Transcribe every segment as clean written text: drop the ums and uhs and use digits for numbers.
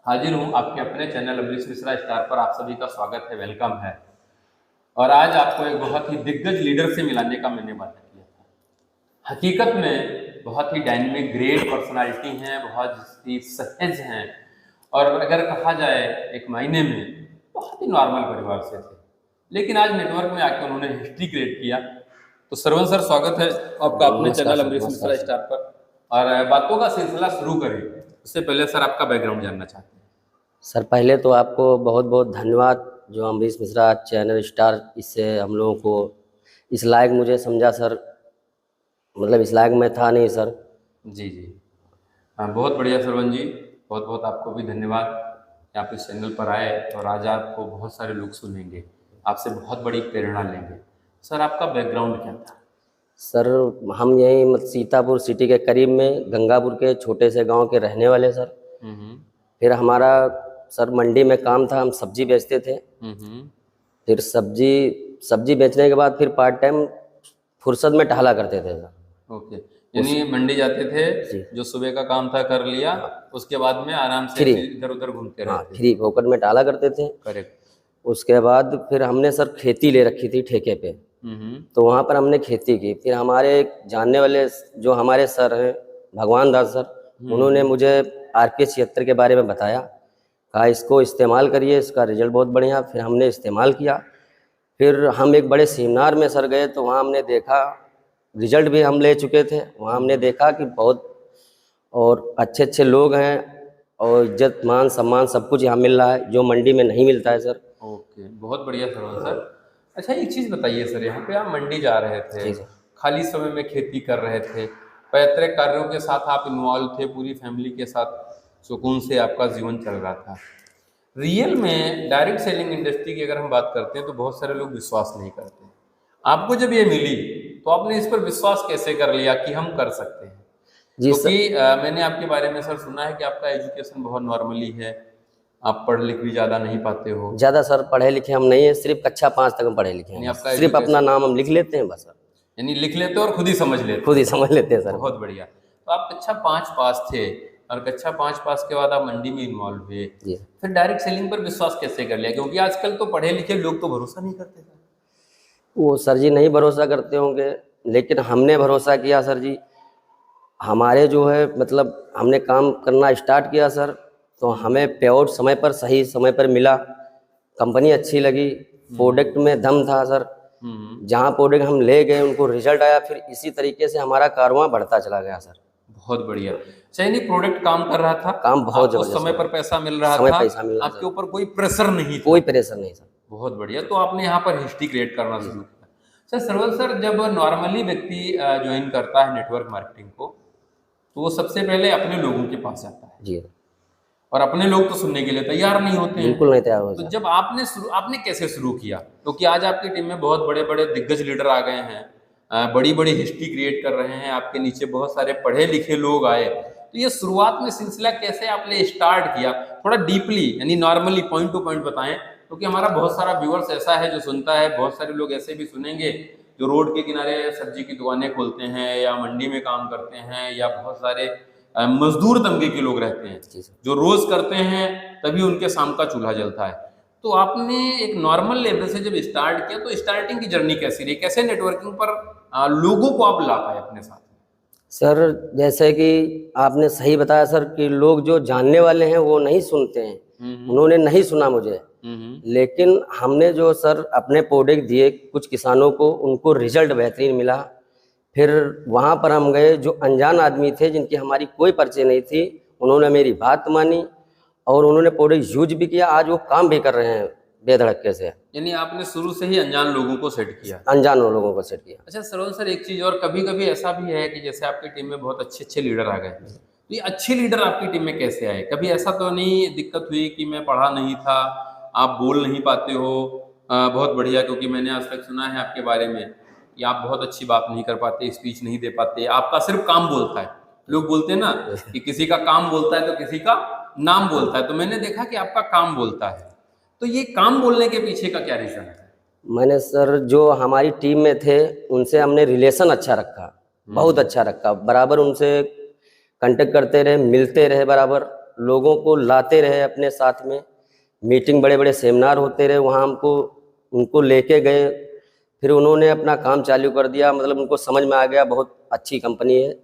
हाजिर हूँ आपके अपने चैनल अमरीश मिश्रा स्टार पर। आप सभी का स्वागत है, वेलकम है। और आज आपको एक बहुत ही दिग्गज लीडर से मिलाने का मैंने वादा किया था। हकीकत में बहुत ही डायनेमिक ग्रेट पर्सनालिटी हैं, बहुत ही सहज हैं, और अगर कहा जाए एक मायने में बहुत ही नॉर्मल परिवार से थे, लेकिन आज नेटवर्क में आके उन्होंने हिस्ट्री क्रिएट किया। तो सरवण सर, स्वागत है आपका अपने नमस्कार चैनल सर। अमरीश नमस्कार मिश्रा सर। स्टार पर। और बातों का सिलसिला शुरू करें उससे पहले सर आपका बैकग्राउंड जानना चाहते हैं। सर पहले तो आपको बहुत बहुत धन्यवाद, जो अमरीश मिश्रा चैनल स्टार, इससे हम लोगों को इस लायक मुझे समझा सर। मतलब इस लायक मैं था नहीं सर। जी जी, हाँ, बहुत बढ़िया सरवन जी। बहुत बहुत आपको भी धन्यवाद कि आप इस चैनल पर आए, और आज आपको बहुत सारे लोग सुनेंगे, आपसे बहुत बड़ी प्रेरणा लेंगे। सर, आपका बैकग्राउंड क्या था? सर हम यहीं सीतापुर सिटी के करीब में गंगापुर के छोटे से गांव के रहने वाले सर। हम्म फिर हमारा सर मंडी में काम था, हम सब्जी बेचते थे। हम्म। फिर सब्जी सब्जी बेचने के बाद फिर पार्ट टाइम फुर्सत में टहला करते थे सर। ओके, उस यानी मंडी जाते थे, जी जो सुबह का काम था कर लिया, हाँ, उसके बाद में आराम से फ्री। ऐसे इधर उधर घूमते हाँ, रहते थे। फ्री होकर में टहला करते थे। करेक्ट। उसके बाद फिर हमने सर खेती ले रखी थी ठेके पे, हम्म तो वहाँ पर हमने खेती की। फिर हमारे एक जानने वाले जो हमारे सर हैं, भगवान दास सर, उन्होंने हम्म। मुझे RK-76 के बारे में बताया। कहा इसको इस्तेमाल करिए, इसका रिजल्ट बहुत बढ़िया। फिर हमने इस्तेमाल किया। फिर हम एक बड़े सेमिनार में सर गए, तो वहाँ हमने देखा, रिजल्ट भी हम ले चुके थे। वहाँ हमने देखा कि बहुत और अच्छे अच्छे लोग हैं, और इज्जत मान सम्मान सब कुछ यहाँ मिल रहा है, जो मंडी में नहीं मिलता है सर। ओके, बहुत बढ़िया सरवन सर। अच्छा, एक चीज़ बताइए सर, यहाँ पे आप मंडी जा रहे थे, जी सर। खाली समय में खेती कर रहे थे, पैतृक कार्यों के साथ आप इन्वॉल्व थे, पूरी फैमिली के साथ सुकून से आपका जीवन चल रहा था। रियल में डायरेक्ट सेलिंग इंडस्ट्री की अगर हम बात करते हैं तो बहुत सारे लोग विश्वास नहीं करते। आपको जब ये मिली तो आपने इस पर विश्वास कैसे कर लिया कि हम कर सकते हैं? जी सर। क्योंकि मैंने आपके बारे में सर सुना है कि आपका एजुकेशन बहुत नॉर्मली है, आप पढ़ लिख भी ज़्यादा नहीं पाते हो। ज़्यादा सर पढ़े लिखे हम नहीं हैं, सिर्फ कक्षा 5 तक हम पढ़े लिखे हैं यानी बस। आपका सिर्फ अपना एजुकेशन, नाम हम लिख लेते हैं बस सर। यानी लिख लेते हो और खुद ही समझ लेते खुद हो। ही समझ लेते हैं सर। बहुत बढ़िया। तो आप कक्षा 5 पास थे, और कक्षा 5 पास के बाद आप मंडी में इन्वॉल्व हुए, जी। फिर डायरेक्ट सेलिंग पर विश्वास कैसे कर लिया? क्योंकि आजकल तो पढ़े लिखे लोग तो भरोसा नहीं करते सर। वो सर जी नहीं भरोसा करते होंगे, लेकिन हमने भरोसा किया सर जी। हमारे जो है मतलब हमने काम करना स्टार्ट किया सर, तो हमें पेआउट समय पर, सही समय पर मिला। कंपनी अच्छी लगी, प्रोडक्ट में दम था सर। हम्म। जहाँ प्रोडक्ट हम ले गए उनको रिजल्ट आया, फिर इसी तरीके से हमारा कारवां बढ़ता चला गया सर। बहुत बढ़िया। चाहिए नहीं, प्रोडक्ट काम कर रहा था, काम बहुत आपको ज़बरदस्त समय हो पर रहा पैसा मिल है, रहा समय था, पैसा मिल रहा है आपके सर। ऊपर कोई प्रेशर नहीं था। कोई प्रेशर नहीं सर। बहुत बढ़िया। तो आपने यहाँ पर हिस्ट्री क्रिएट करना जी शुरू किया। सर, सरवल सर, जब नॉर्मली व्यक्ति ज्वाइन करता है नेटवर्क मार्केटिंग को, तो वो सबसे पहले अपने लोगों के पास जाता है, जी, और अपने लोग तो सुनने के लिए तैयार नहीं होते हैं। बिल्कुल नहीं तैयार हुआ तो सर। जब आपने कैसे शुरू किया? क्योंकि आज आपकी टीम में बहुत बड़े बड़े दिग्गज लीडर आ गए हैं, बड़ी बड़ी हिस्ट्री क्रिएट कर रहे हैं, आपके नीचे बहुत सारे पढ़े लिखे लोग आए। तो ये शुरुआत में सिलसिला कैसे आपने स्टार्ट किया? थोड़ा डीपली, यानी नॉर्मली पॉइंट टू पॉइंट बताएं, क्योंकि हमारा बहुत सारा व्यूअर्स ऐसा है जो सुनता है, बहुत सारे लोग ऐसे भी सुनेंगे जो रोड के किनारे सब्जी की दुकानें खोलते हैं, या मंडी में काम करते हैं, या बहुत सारे मजदूर तबके के लोग रहते हैं जी सर। जो रोज करते हैं, तभी उनके शाम का चूल्हा जलता है। तो आपने एक नॉर्मल लेवल से जब स्टार्ट किया, तो स्टार्टिंग की जर्नी कैसी रही? कैसे नेटवर्किंग पर लोगों को आप ला पाए अपने साथ? सर जैसे कि आपने सही बताया सर, कि लोग जो जानने वाले हैं वो नहीं सुनते हैं। हम्म उन्होंने नहीं सुना मुझे, हम्म लेकिन हमने जो सर अपने प्रोडक्ट दिए कुछ किसानों को, उनको रिजल्ट बेहतरीन मिला। फिर वहाँ पर हम गए, जो अनजान आदमी थे जिनकी हमारी कोई परिचय नहीं थी, उन्होंने मेरी बात मानी और उन्होंने प्रोडक्ट यूज भी किया। आज वो काम भी कर रहे हैं बेधड़के से। यानी आपने शुरू से ही अनजान लोगों को सेट किया। अनजान लोगों को सेट किया। अच्छा सरवन सर, एक चीज और, कभी कभी ऐसा भी है कि जैसे आपकी टीम में बहुत अच्छे अच्छे लीडर आ गए, तो ये अच्छे लीडर आपकी टीम में कैसे आए? कभी ऐसा तो नहीं दिक्कत हुई कि मैं पढ़ा नहीं था, आप बोल नहीं पाते हो? बहुत बढ़िया, क्योंकि मैंने आज तक सुना है आपके बारे में कि आप बहुत अच्छी बात नहीं कर पाते, स्पीच नहीं दे पाते, आपका सिर्फ काम बोलता है। लोग बोलते हैं ना कि किसी का काम बोलता है तो किसी का नाम बोलता है, तो मैंने देखा कि आपका काम बोलता है। तो ये काम बोलने के पीछे का क्या रीजन है? मैंने सर जो हमारी टीम में थे उनसे हमने रिलेशन अच्छा रखा, बहुत अच्छा रखा। बराबर उनसे कांटेक्ट करते रहे, मिलते रहे बराबर। लोगों को लाते रहे अपने साथ में, मीटिंग बड़े बड़े सेमिनार होते रहे, वहाँ हमको उनको लेके गए, फिर उन्होंने अपना काम चालू कर दिया। मतलब उनको समझ में आ गया बहुत अच्छी कंपनी है,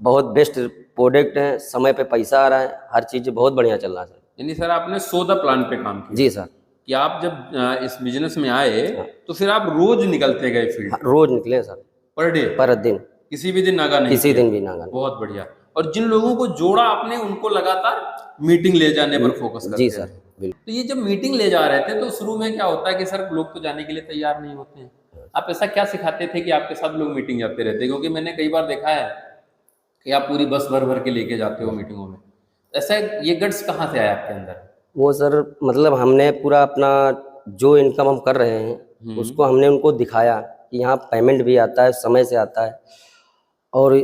बहुत बेस्ट प्रोडक्ट है, समय पे पैसा आ रहा है, हर चीज़ बहुत बढ़िया चल रहा है सर। यानी सर आपने 100 प्लान पे काम किया जी सर। कि आप जब इस बिजनेस में आए तो फिर आप रोज निकलते गए फील्ड हाँ, रोज निकले सर, पर डे, पर दिन, किसी भी दिन नागा नहीं किसी किया? दिन भी नागा नहीं। बहुत बढ़िया। और जिन लोगों को जोड़ा आपने उनको लगातार मीटिंग ले जाने पर फोकस करते जी रहे। सर, बिल्कुल। तो ये जब मीटिंग ले जा रहे थे तो शुरू में क्या होता है कि सर लोग तो जाने के लिए तैयार नहीं होते हैं, आप ऐसा क्या सिखाते थे कि आपके साथ लोग मीटिंग जाते रहते? क्योंकि मैंने कई बार देखा है कि आप पूरी बस भर भर के लेके जाते हो मीटिंगों में, ऐसा ये गट्स कहाँ से आया आपके अंदर? वो सर मतलब हमने पूरा अपना जो इनकम हम कर रहे हैं उसको हमने उनको दिखाया कि यहाँ पेमेंट भी आता है, समय से आता है, और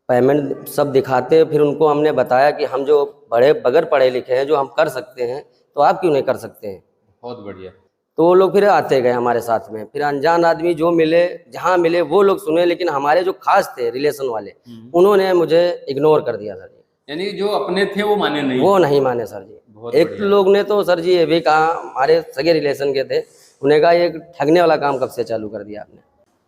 पेमेंट सब दिखाते हैं। फिर उनको हमने बताया कि हम जो बगैर पढ़े लिखे हैं, जो हम कर सकते हैं, तो आप क्यों नहीं कर सकते हैं? बहुत बढ़िया। तो वो लोग फिर आते गए हमारे साथ में। फिर अनजान आदमी जो मिले, जहाँ मिले वो लोग सुने, लेकिन हमारे जो खास थे रिलेशन वाले, उन्होंने मुझे इग्नोर कर दिया सर जी। यानी जो अपने थे वो माने नहीं? वो नहीं माने सर जी। बहुत एक बढ़िया। लोग ने तो सर जी ये भी कहा, हमारे सगे रिलेशन के थे, उन्हें कहा ये ठगने वाला काम कब से चालू कर दिया आपने?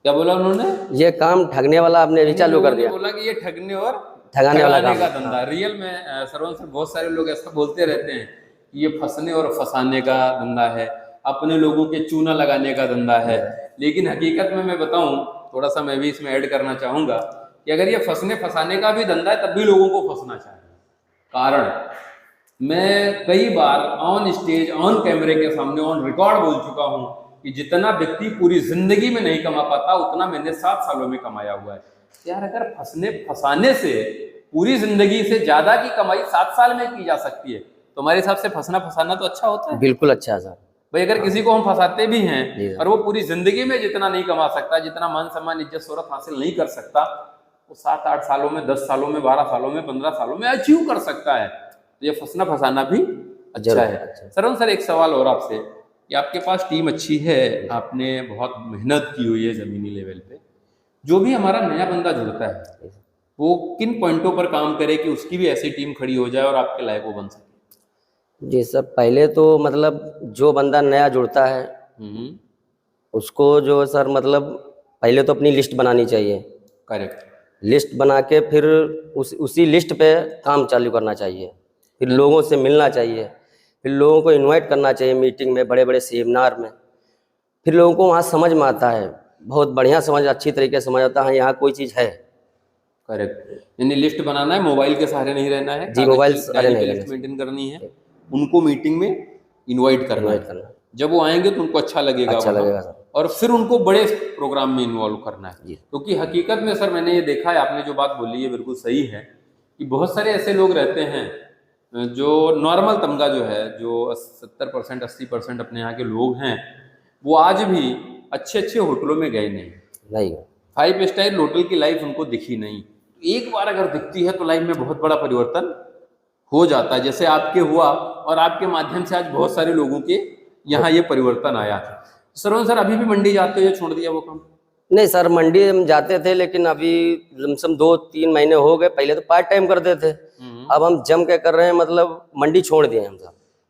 क्या बोला उन्होंने? ये काम ठगने वाला आपने भी चालू कर दिया। बोला कि ये ठगने और ठगाने वाला ठगाने काम। का धंधा। रियल में सरवण सर बहुत सारे लोग ऐसा बोलते रहते हैं कि ये फंसने और फंसाने का धंधा है, अपने लोगों के चूना लगाने का धंधा है। लेकिन हकीकत में मैं बताऊं, थोड़ा सा मैं भी इसमें ऐड करना चाहूंगा कि अगर ये फंसने फंसाने का भी धंधा है तब भी लोगों को फंसना चाहिए। कारण मैं कई बार ऑन स्टेज, ऑन कैमरे के सामने, ऑन रिकॉर्ड बोल चुका हूं कि जितना व्यक्ति पूरी जिंदगी में नहीं कमा पाता उतना मैंने 7 सालों में कमाया हुआ है। यार अगर फंसने फंसाने से पूरी जिंदगी से ज्यादा की कमाई 7 साल में की जा सकती है, तो हमारे हिसाब से फंसना फंसाना तो अच्छा होता है। बिल्कुल अच्छा है सर। भाई अगर किसी को हम फंसाते भी हैं और वो पूरी जिंदगी में जितना नहीं कमा सकता, जितना मान सम्मान इज्जत शोहरत हासिल नहीं कर सकता, वो 7-8 सालों में, 10 सालों में, 12 सालों में, 15 सालों में अचीव कर सकता है। तो ये फंसना फंसाना भी अच्छा है। सरवण सर एक सवाल और आपसे कि आपके पास टीम अच्छी है, आपने बहुत मेहनत की हुई है जमीनी लेवल पे, जो भी हमारा नया बंदा जुड़ता है वो किन पॉइंटों पर काम करे कि उसकी भी ऐसी टीम खड़ी हो जाए और आपके लायक वो बन सके? जी सर, पहले तो मतलब जो बंदा नया जुड़ता है उसको जो सर मतलब पहले तो अपनी लिस्ट बनानी चाहिए। करेक्ट। लिस्ट बना के फिर उसी लिस्ट पे काम चालू करना चाहिए। फिर लोगों से मिलना चाहिए, फिर लोगों को इनवाइट करना चाहिए मीटिंग में, बड़े बड़े सेमिनार में। फिर लोगों को वहाँ समझ में आता है, बहुत बढ़िया समझ, अच्छी तरीके से समझ आता है यहाँ कोई चीज़ है। करेक्ट। यानी लिस्ट बनाना है, मोबाइल के सहारे नहीं रहना है, जी, मोबाइल सहारे नहीं लिस्ट मेंटेन करनी है, उनको मीटिंग में इनवाइट करना है। जब वो आएंगे तो उनको अच्छा लगेगा सर। और फिर उनको बड़े प्रोग्राम में इन्वॉल्व करना है। क्योंकि हकीकत में सर मैंने ये देखा है, आपने जो बात बोली है बिल्कुल सही है कि बहुत सारे ऐसे लोग रहते हैं जो नॉर्मल तमगा जो है, जो 70% 80% अपने यहाँ के लोग हैं, वो आज भी अच्छे अच्छे होटलों में गए नहीं। 5 स्टार होटल की लाइफ उनको दिखी नहीं। एक बार अगर दिखती है तो लाइफ में बहुत बड़ा परिवर्तन हो जाता है, जैसे आपके हुआ और आपके माध्यम से आज बहुत सारे लोगों के यहाँ ये परिवर्तन आया। सरवण सर अभी भी मंडी जाते हो या छोड़ दिया वो काम? नहीं सर, मंडी हम जाते थे, लेकिन अभी लमसम 2-3 महीने हो गए। पहले तो पार्ट टाइम करते थे, अब हम जम के कर रहे हैं, मतलब मंडी छोड़ दिए हम।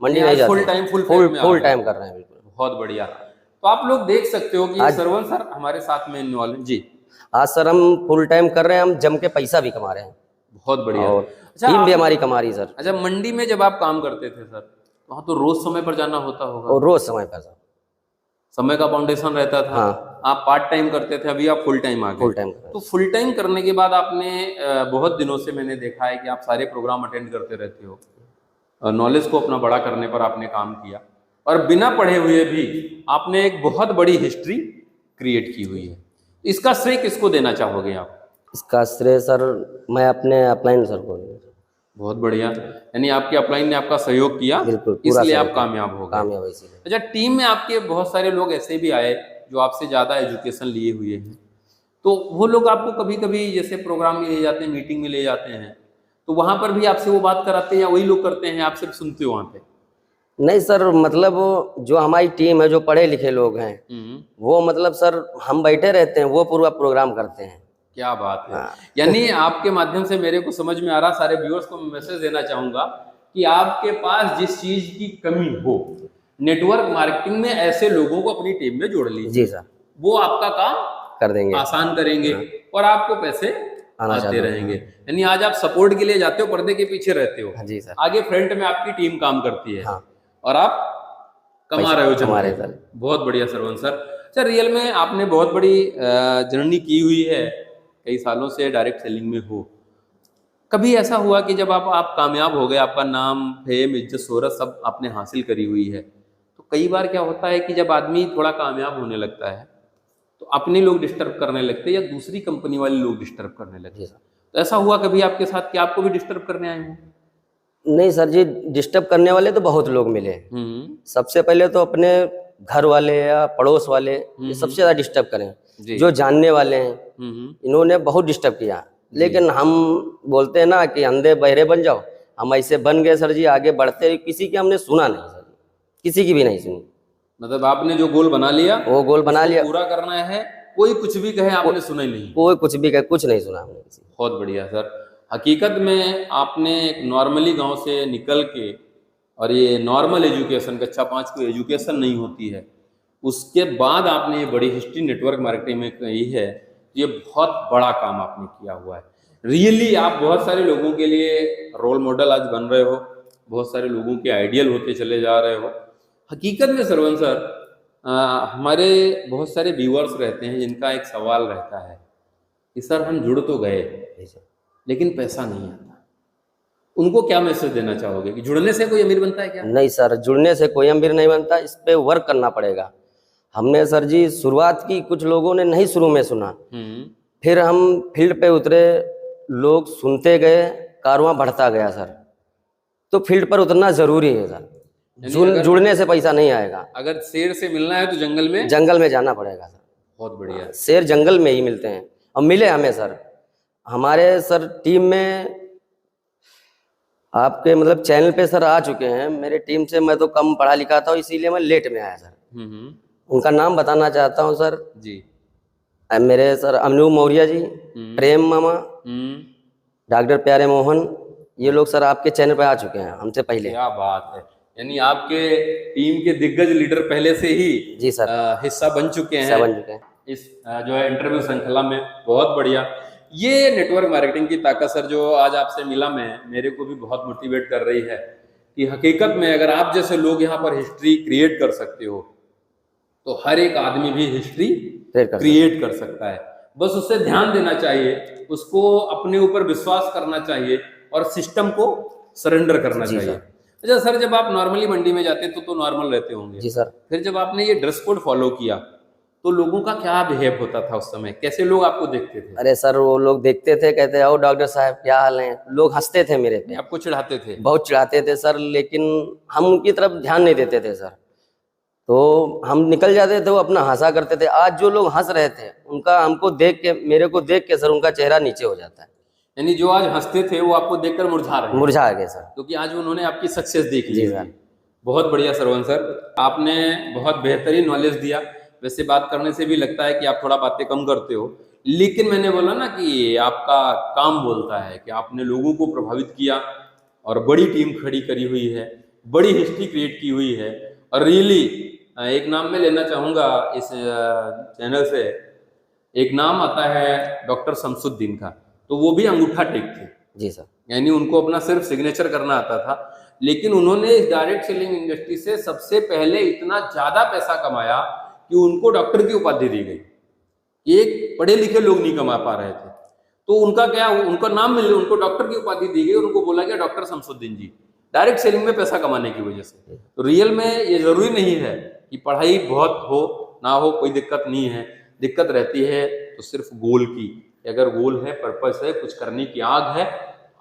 मंडी नहीं जाते, फुल टाइम कर रहे हैं। बिल्कुल, बहुत बढ़िया। तो आप लोग देख सकते हो कि सरवण सर हमारे साथ में इन्वॉल्व जी। आज सर हम फुल टाइम कर रहे हैं, हम जम के पैसा भी कमा रहे हैं। बहुत बढ़िया। अच्छा, टीम भी हमारी कमा रही सर। अच्छा, मंडी में जब आप काम करते थे सर, वहाँ तो रोज समय पर जाना होता होगा? और रोज समय पर सर, समय का फाउंडेशन रहता था। हाँ। आप पार्ट टाइम करते थे, अभी आप फुल टाइम आ गए। Full time. तो फुल टाइम करने के बाद आपने बहुत दिनों से मैंने देखा है कि आप सारे प्रोग्राम अटेंड करते रहते हो, नॉलेज को अपना बड़ा करने पर आपने काम किया और बिना पढ़े हुए भी आपने एक बहुत बड़ी हिस्ट्री क्रिएट की हुई है। इसका श्रेय किसको देना चाहोगे आप? इसका श्रेय सर मैं अपने अपलाइन सर को। बहुत बढ़िया। यानी आपके अपलाइन ने आपका सहयोग किया, इसलिए आप कामयाब हो गए। अच्छा, टीम में आपके बहुत सारे लोग ऐसे भी आए जो आपसे ज़्यादा एजुकेशन लिए हुए हैं, तो वो लोग आपको कभी कभी जैसे प्रोग्राम में ले जाते हैं, मीटिंग में ले जाते हैं, तो वहाँ पर भी आपसे वो बात कराते हैं या वही लोग करते हैं, आप सिर्फ सुनते हो वहाँ पे? नहीं सर, मतलब जो हमारी टीम है, जो पढ़े लिखे लोग हैं, वो मतलब सर हम बैठे रहते हैं, वो पूरा प्रोग्राम करते हैं। क्या बात है। यानी आपके माध्यम से मेरे को समझ में आ रहा, सारे व्यूअर्स को मैं मैसेज देना चाहूंगा कि आपके पास जिस चीज की कमी हो, नेटवर्क मार्केटिंग में ऐसे लोगों को अपनी टीम में जोड़ लीजिए, जी सर, वो आपका काम कर देंगे। आसान करेंगे हाँ। और आपको पैसे आना आते चालू, रहेंगे। हाँ। यानी आज आप सपोर्ट के लिए जाते हो, पर्दे के पीछे रहते हो, हाँ जी सर। आगे फ्रंट में आपकी टीम काम करती है हाँ, और आप कमा पैसे रहे हो जम कमा के। रहे सर। बहुत बढ़िया सरवंत सर। अच्छा, रियल में आपने बहुत बड़ी जर्नी की हुई है, कई सालों से डायरेक्ट सेलिंग में हो। कभी ऐसा हुआ कि जब आप कामयाब हो गए, आपका नाम, फेम, इज्जत, शोहरत सब आपने हासिल करी हुई है, तो कई बार क्या होता है कि जब आदमी थोड़ा कामयाब होने लगता है तो अपने लोग डिस्टर्ब करने लगते हैं या दूसरी कंपनी वाले लोग डिस्टर्ब करने लगते जी हैं। सर। तो ऐसा हुआ कभी आपके साथ कि आपको भी डिस्टर्ब करने आए हों? नहीं सर जी, डिस्टर्ब करने वाले तो बहुत लोग मिले। हम्म। सबसे पहले तो अपने घर वाले या पड़ोस वाले ये सबसे ज़्यादा डिस्टर्ब करें, जी। जो जानने वाले हैं हम्म। इन्होंने बहुत डिस्टर्ब किया। लेकिन हम बोलते हैं ना कि अंधे बहरे बन जाओ, हम ऐसे बन गए सर जी, आगे बढ़ते हुए किसी की हमने सुना नहीं सर, किसी की भी नहीं सुनी। मतलब आपने जो गोल बना लिया, वो गोल बना उसको लिया, पूरा करना है, कोई कुछ भी कहे आपने सुना ही नहीं। कोई कुछ भी कहे, कुछ नहीं सुना हमने किसी। बहुत बढ़िया सर। हकीकत में आपने एक नॉर्मली गांव से निकल के, और ये नॉर्मल एजुकेशन, कक्षा 5 की एजुकेशन नहीं होती है, उसके बाद आपने ये बड़ी हिस्ट्री नेटवर्क मार्केटिंग में कही है, ये बहुत बड़ा काम आपने किया हुआ है। रियली आप बहुत सारे लोगों के लिए रोल मॉडल आज बन रहे हो, बहुत सारे लोगों के आइडियल होते चले जा रहे हो। हकीकत में सरवंत सर, हमारे बहुत सारे व्यूअर्स रहते हैं जिनका एक सवाल रहता है कि सर हम जुड़ तो गए लेकिन पैसा नहीं आता। उनको क्या मैसेज देना चाहोगे कि जुड़ने से कोई अमीर बनता है क्या? नहीं सर, जुड़ने से कोई अमीर नहीं बनता, इस पे वर्क करना पड़ेगा। हमने सर जी शुरुआत की, कुछ लोगों ने नहीं शुरू में सुना, फिर हम फील्ड पे उतरे, लोग सुनते गए, कारवां बढ़ता गया सर। तो फील्ड पर उतरना जरूरी है सर, जुड़ने से पैसा नहीं आएगा। अगर शेर से मिलना है तो जंगल में जाना पड़ेगा सर। बहुत बढ़िया। शेर जंगल में ही मिलते हैं, और मिले हमें सर। हमारे सर टीम में आपके मतलब चैनल पे सर आ चुके हैं मेरे टीम से। मैं तो कम पढ़ा लिखा था, इसीलिए मैं लेट में आया सर। उनका नाम बताना चाहता हूँ सर जी। मेरे सर अमनू मौर्य जी, प्रेम मामा, डॉक्टर प्यारे मोहन, ये लोग सर आपके चैनल पे आ चुके हैं हमसे पहले। क्या बात है, यानी आपके टीम के दिग्गज लीडर पहले से ही जी सर हिस्सा बन चुके हैं इस जो है इंटरव्यू श्रृंखला में। बहुत बढ़िया। ये नेटवर्क मार्केटिंग की ताकत सर जो आज आपसे मिला, मेरे को भी बहुत मोटिवेट कर रही है कि हकीकत में अगर आप जैसे लोग यहाँ पर हिस्ट्री क्रिएट कर सकते हो तो हर एक आदमी भी हिस्ट्री क्रिएट कर सकता है। बस उससे ध्यान देना चाहिए, उसको अपने ऊपर विश्वास करना चाहिए और सिस्टम को सरेंडर करना चाहिए। अच्छा सर, जब आप नॉर्मली मंडी में जाते तो नॉर्मल रहते होंगे। जी सर। फिर जब आपने ये ड्रेस कोड फॉलो किया तो लोगों का क्या बिहेव होता था उस समय? कैसे लोग आपको देखते थे? अरे सर, वो लोग देखते थे, कहते आओ डॉक्टर साहब क्या हाल है। लोग हंसते थे मेरे पे, आपको चिढ़ाते थे? बहुत चिढ़ाते थे सर, लेकिन हम उनकी तरफ ध्यान नहीं देते थे सर। तो हम निकल जाते थे, वो अपना हंसा करते थे। आज जो लोग हंस रहे थे उनका हमको देख के, मेरे को देख के सर उनका चेहरा नीचे हो जाता है। यानी जो आज हंसते थे वो आपको देखकर मुरझा गए सर, क्योंकि आज उन्होंने आपकी सक्सेस देख ली। जी सर। बहुत बढ़िया सरवंत सर, आपने बहुत बेहतरीन नॉलेज दिया। वैसे बात करने से भी लगता है कि आप थोड़ा बातें कम करते हो, लेकिन मैंने बोला ना कि आपका काम बोलता है कि आपने लोगों को प्रभावित किया और बड़ी टीम खड़ी करी हुई है, बड़ी हिस्ट्री क्रिएट की हुई है। और रियली एक नाम मैं लेना चाहूँगा इस चैनल से, एक नाम आता है डॉक्टर शमसुद्दीन का, तो वो भी अंगूठा टेक थे। जी सर। यानी उनको अपना सिर्फ सिग्नेचर करना आता था, लेकिन उन्होंने इस डायरेक्ट सेलिंग इंडस्ट्री से सबसे पहले इतना ज्यादा पैसा कमाया कि उनको डॉक्टर की उपाधि दी गई। एक पढ़े लिखे लोग नहीं कमा पा रहे थे, तो उनका क्या, उनका नाम मिल, उनको डॉक्टर की उपाधि दी गई और उनको बोला गया डॉक्टर शमसुद्दीन जी, डायरेक्ट सेलिंग में पैसा कमाने की वजह से। तो रियल में ये जरूरी नहीं है कि पढ़ाई बहुत हो ना हो, कोई दिक्कत नहीं है। दिक्कत रहती है तो सिर्फ गोल की। अगर गोल है, पर्पस है, कुछ करने की आग है,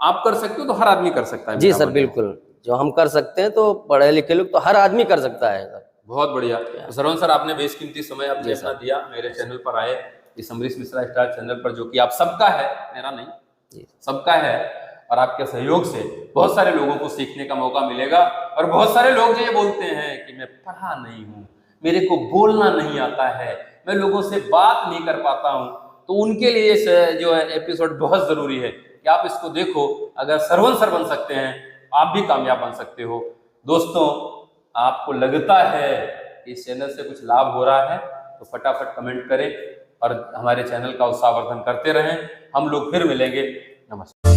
आप कर सकते हो तो हर आदमी कर सकता है। जी सर बिल्कुल, जो हम कर सकते हैं तो पढ़े लिखे लोग तो हर आदमी कर सकता है सर। बहुत बढ़िया। तो सरवंत सर, आपने बेशकीमती समय आपने अपना दिया, मेरे चैनल पर आए, इस अमरीश मिश्रा स्टार चैनल पर, जो कि आप सबका है, मेरा नहीं, सबका है। और आपके सहयोग से बहुत सारे लोगों को सीखने का मौका मिलेगा। और बहुत सारे लोग जो ये बोलते हैं कि मैं पढ़ा नहीं हूँ, मेरे को बोलना नहीं आता है, मैं लोगों से बात नहीं कर पाता हूँ, तो उनके लिए जो है एपिसोड बहुत जरूरी है कि आप इसको देखो। अगर सरवंत सर बन सकते हैं, आप भी कामयाब बन सकते हो। दोस्तों, आपको लगता है कि इस चैनल से कुछ लाभ हो रहा है तो फटाफट कमेंट करें और हमारे चैनल का उत्साहवर्धन करते रहें। हम लोग फिर मिलेंगे। नमस्कार।